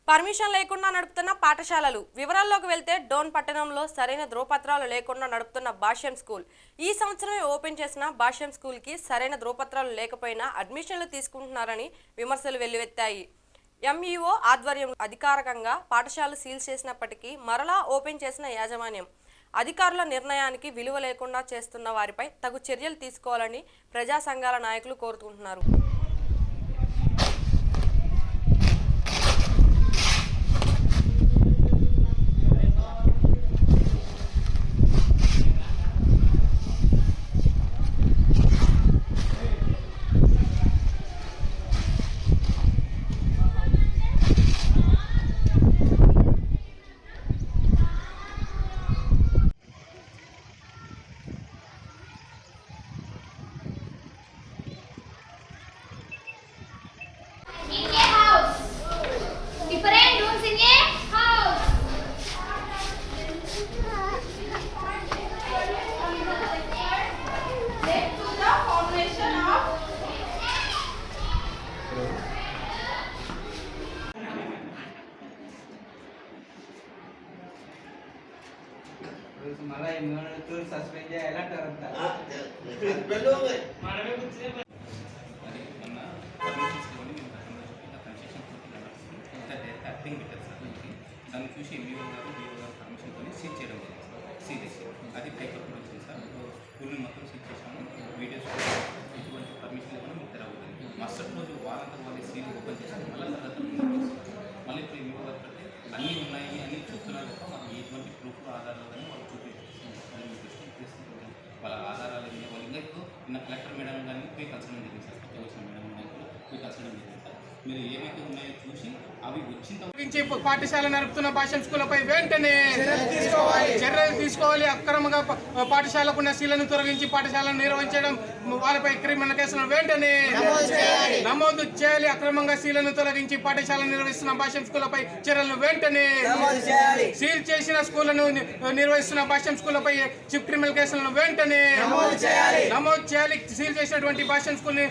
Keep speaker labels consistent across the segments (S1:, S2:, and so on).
S1: Permission లేకుండా నడుపుతున్న పాఠశాలలు వివరాల్లోకి వెళ్తే డోన్ పట్టణంలో సరైన ధ్రువపత్రాలు లేకుండా నడుపుతున్న భాష్యం స్కూల్ ఈ సంవత్సరమే ఓపెన్ చేసిన భాష్యం స్కూల్ కి సరైన ధ్రువపత్రాలు లేకపోయినా అడ్మిషన్లు తీసుకుంటున్నారని విమర్శలు వెల్లువెత్తాయి. ఎంఈఓ ఆధ్వర్యం అధికారికంగా పాఠశాలలు సీల్ చేసినప్పటికీ మరలా ఓపెన్ చేసిన యాజమాన్యం అధికారుల నిర్ణయానికి విలువ లేకుండా చేస్తున్న వారిపై తగు చర్యలు తీసుకోవాలని ప్రజా సంఘాల నాయకులు కోరుకుంటున్నారు.
S2: मला इम्युनिटी सस्पेंड చేయాలా కరెక్టా దాన్ని చూసి ఎంఈఓ గారు పర్మిషన్తో సీజ్ చేయడం జరిగింది. సీజ్ చేసి అది పేపర్ కూడా వచ్చింది సార్. స్కూల్ని మొత్తం సీజ్ చేసాము. వీడియోస్ ఎటువంటి పర్మిషన్ లేకుండా మీకు తెరవుతుంది. మరుసటి రోజు వాళ్ళంతా వాళ్ళు సీల్ ఓపెన్ చేసి మళ్ళీ ఇప్పుడు ఎంఈఓ గారు పెడితే అన్నీ ఉన్నాయి అని చెప్తున్నారు తప్ప మాకు ఎటువంటి ప్రూఫ్ ఆధారాలు కానీ వాళ్ళు వాళ్ళ ఆధారాలు వాళ్ళు ఇంకా నిన్న కలెక్టర్ మేడం కానీ పోయి కన్సల్ట్ జరిగింది సార్. కొత్త వచ్చిన మేడం కానీ పోయి కన్సల్ట్ జరిగింది సార్. మీరు ఏమైతే ఉన్నాయో చూసి అవి వచ్చిన
S3: పాఠశాల నడుపుతున్న భాష్యం స్కూళ్లపై వెంటనే చర్యలు తీసుకోవాలి. అక్రమంగా పాఠశాలకు సీలను తొలగించి పాఠశాలను నిర్వహించడం వాళ్ళపై క్రిమినల్ కేసులను వెంటనే నమోదు చేయాలి. అక్రమంగా సీలను తొలగించి పాఠశాలను నిర్వహిస్తున్న భాష్యం స్కూళ్లపై చర్యలను వెంటనే సీల్ చేసిన స్కూళ్లను నిర్వహిస్తున్న భాష్యం స్కూళ్లపై క్రిమినల్ కేసులను వెంటనే నమోదు చేయాలి. సీల్ చేసినటువంటి భాష్యం స్కూల్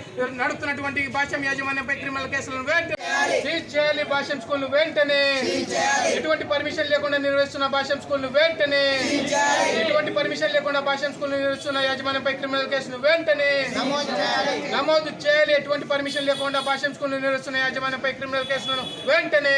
S3: నడుపుతున్నటువంటి భాష్యం యాజమాన్యంపై క్రిమినల్ కేసులను వెంటనే సీల్ చేయాలి. భాష్యం స్కూల్ వెంటనే ఎటువంటి పర్మిషన్ లేకుండా నిర్వహిస్తున్న భాష్యం స్కూల్ వెంటనే ఎటువంటి పర్మిషన్ లేకుండా భాష్యం స్కూల్ నిర్వహిస్తున్న యాజమాన్యంపై క్రిమినల్ కేసును వెంటనే నమోదు చేయాలి. ఎటువంటి పర్మిషన్ లేకుండా భాష్యం స్కూల్ నిర్వహిస్తున్న యాజమాన్యంపై క్రిమినల్ కేసులను వెంటనే